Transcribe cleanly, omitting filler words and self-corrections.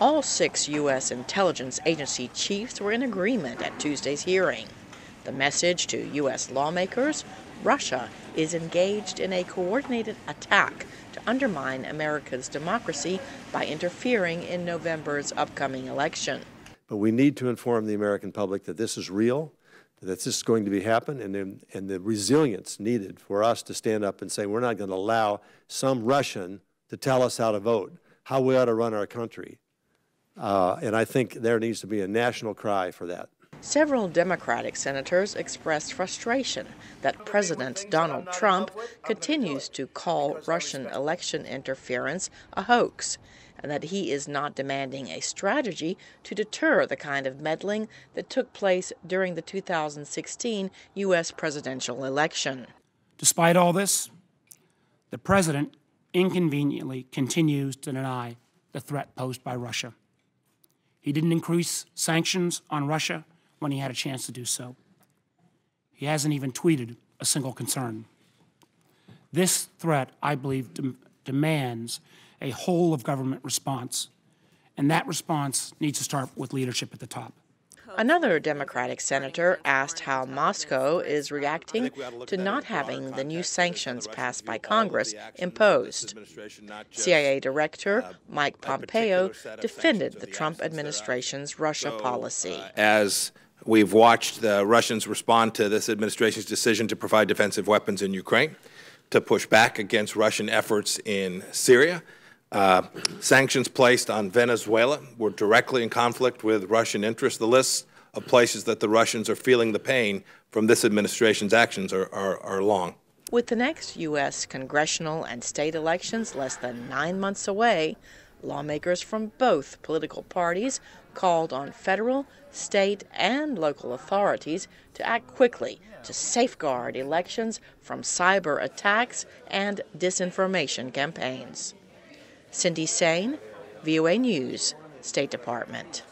All 6 U.S. intelligence agency chiefs were in agreement at Tuesday's hearing. The message to U.S. lawmakers: Russia is engaged in a coordinated attack to undermine America's democracy by interfering in November's upcoming election. But we need to inform the American public that this is real, that this is going to be happen, and the resilience needed for us to stand up and say we're not going to allow some Russian to tell us how to vote, how we ought to run our country. And I think there needs to be a national cry for that. Several Democratic senators expressed frustration that President Donald Trump continues to call Russian election interference a hoax, and that he is not demanding a strategy to deter the kind of meddling that took place during the 2016 U.S. presidential election. Despite all this, the president inconveniently continues to deny the threat posed by Russia. He didn't increase sanctions on Russia when he had a chance to do so. He hasn't even tweeted a single concern. This threat, I believe, demands a whole-of-government response, and that response needs to start with leadership at the top. Another Democratic senator asked how Moscow is reacting to not having the new sanctions passed by Congress imposed. CIA Director Mike Pompeo defended the Trump administration's Russia policy. As we've watched the Russians respond to this administration's decision to provide defensive weapons in Ukraine, to push back against Russian efforts in Syria, sanctions placed on Venezuela were directly in conflict with Russian interests. The lists of places that the Russians are feeling the pain from this administration's actions are long. With the next U.S. congressional and state elections less than 9 months away, lawmakers from both political parties called on federal, state, and local authorities to act quickly to safeguard elections from cyber attacks and disinformation campaigns. Saine, VOA News, State Department.